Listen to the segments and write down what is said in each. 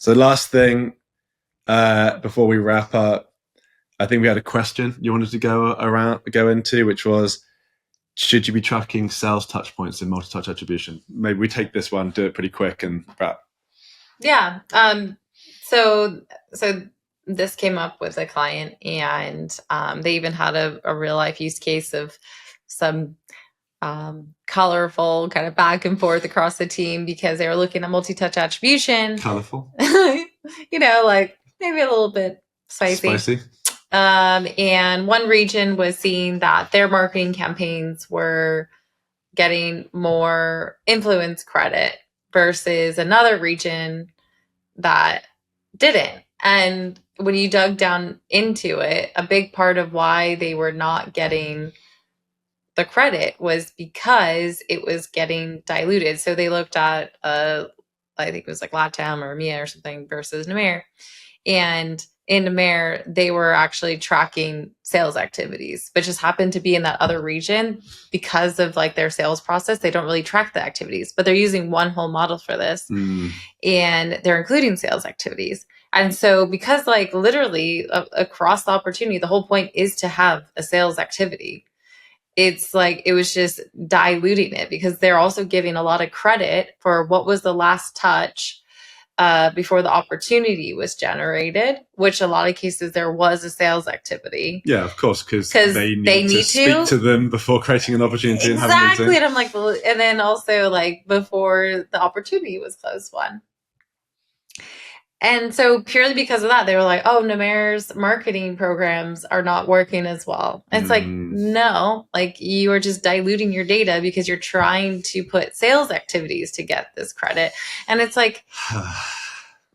So last thing, before we wrap up, I think we had a question you wanted to go into, which was, should you be tracking sales touch points in multi-touch attribution? Maybe we take this one, do it pretty quick and wrap. Yeah. So this came up with a client, and they even had a real life use case of some colorful kind of back and forth across the team because they were looking at multi-touch attribution. Colorful. Like maybe a little bit spicy. And one region was seeing that their marketing campaigns were getting more influence credit versus another region that didn't. And when you dug down into it, a big part of why they were not getting the credit was because it was getting diluted. So they looked at, I think it was like LATAM or EMEA or something versus NAMER. And in NAMER, they were actually tracking sales activities, but just happened to be in that other region because of like their sales process. They don't really track the activities, but they're using one whole model for this. And they're including sales activities. And so because like literally across the opportunity, the whole point is to have a sales activity. It's like it was just diluting it because they're also giving a lot of credit for what was the last touch before the opportunity was generated, which a lot of cases there was a sales activity. Yeah, of course, because they need to speak to them before creating an opportunity. Exactly. And have a meeting. And I'm like, well, and then also like before the opportunity was closed won. And so purely because of that, they were like, oh, NAMER's marketing programs are not working as well. And it's like, no, like you are just diluting your data because you're trying to put sales activities to get this credit. And it's like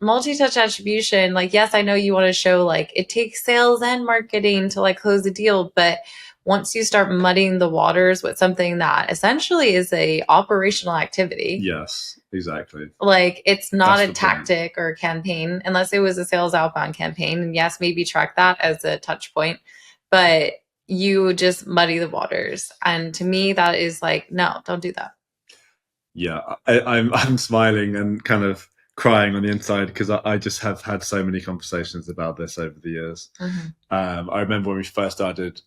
multi-touch attribution, like, yes, I know you want to show like it takes sales and marketing to like close a deal, but once you start muddying the waters with something that essentially is a operational activity. Yes, exactly. Like it's not a tactic or a campaign unless it was a sales outbound campaign. And yes, maybe track that as a touch point, but you just muddy the waters. And to me, that is like, no, don't do that. Yeah, I'm smiling and kind of crying on the inside because I just have had so many conversations about this over the years. I remember when we first started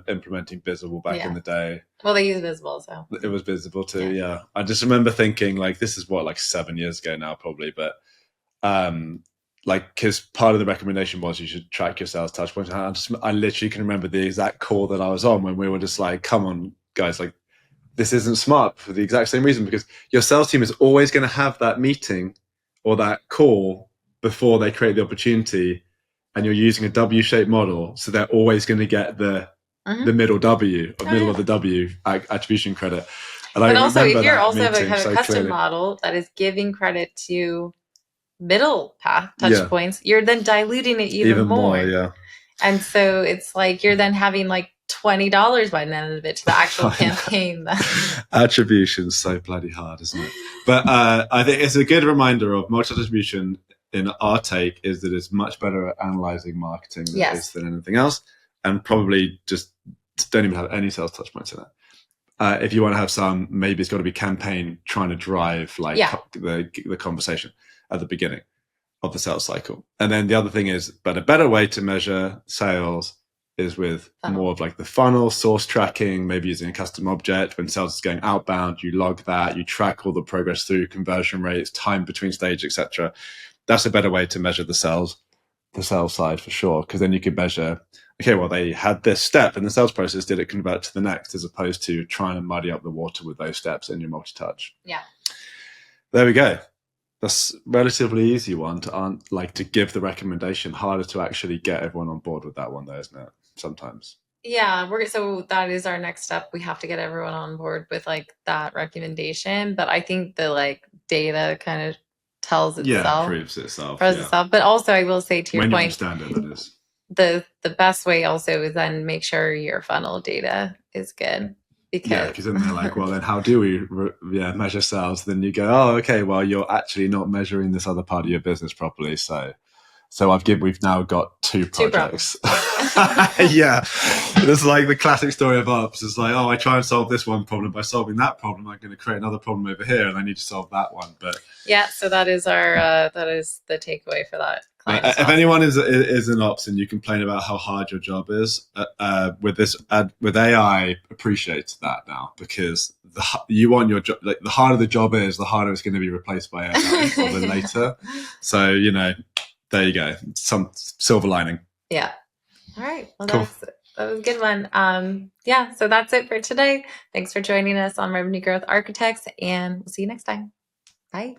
implementing Visible back in the day. Well, they use Visible, so it was Visible too. Yeah, I just remember thinking like, this is what, like 7 years ago now, probably, but like because part of the recommendation was you should track your sales touch points. I literally can remember the exact call that I was on when we were just like, come on, guys, like this isn't smart for the exact same reason, because your sales team is always going to have that meeting or that call before they create the opportunity, and you're using a W-shaped model, so they're always going to get the middle W or middle of the W attribution credit. And but also, if you're also have a kind of custom model that is giving credit to middle path touch points, you're then diluting it even more. Yeah. And so it's like you're then having like $20 by the end of it to the actual campaign. Attribution's so bloody hard, isn't it? But I think it's a good reminder of multi-attribution in our take is that it's much better at analyzing marketing than anything else, and probably just don't even have any sales touch points in it. If you want to have some, maybe it's got to be campaign trying to drive like the conversation at the beginning of the sales cycle. And then the other thing is, but a better way to measure sales is with more of like the funnel source tracking, maybe using a custom object. When sales is going outbound, you log that, you track all the progress through conversion rates, time between stage, etc. That's a better way to measure the sales side for sure, because then you could measure, okay, well, they had this step in the sales process, did it convert to the next, as opposed to trying to muddy up the water with those steps in your multi-touch. Yeah. There we go. That's relatively easy one to give the recommendation. Harder to actually get everyone on board with that one, though, isn't it? Sometimes. Yeah, so that is our next step. We have to get everyone on board with like that recommendation. But I think the like data kind of tells itself. Proves itself. But also, I will say to your point, when you understand it, that is. The best way also is then make sure your funnel data is good. Because then they're like, well, then how do we measure sales? Then you go, oh, okay, well, you're actually not measuring this other part of your business properly. So So we've now got two projects. Yeah. It's like the classic story of ops. It's like, oh, I try and solve this one problem. By solving that problem, I'm going to create another problem over here, and I need to solve that one. But yeah, so that is that is the takeaway for that. If anyone is in ops and you complain about how hard your job is, with AI, appreciate that now, because you want your job, like, the harder the job is, the harder it's going to be replaced by AI or later. So there you go, some silver lining. Yeah. All right. Well, cool. That was a good one. Yeah. So that's it for today. Thanks for joining us on Revenue Growth Architects, and we'll see you next time. Bye.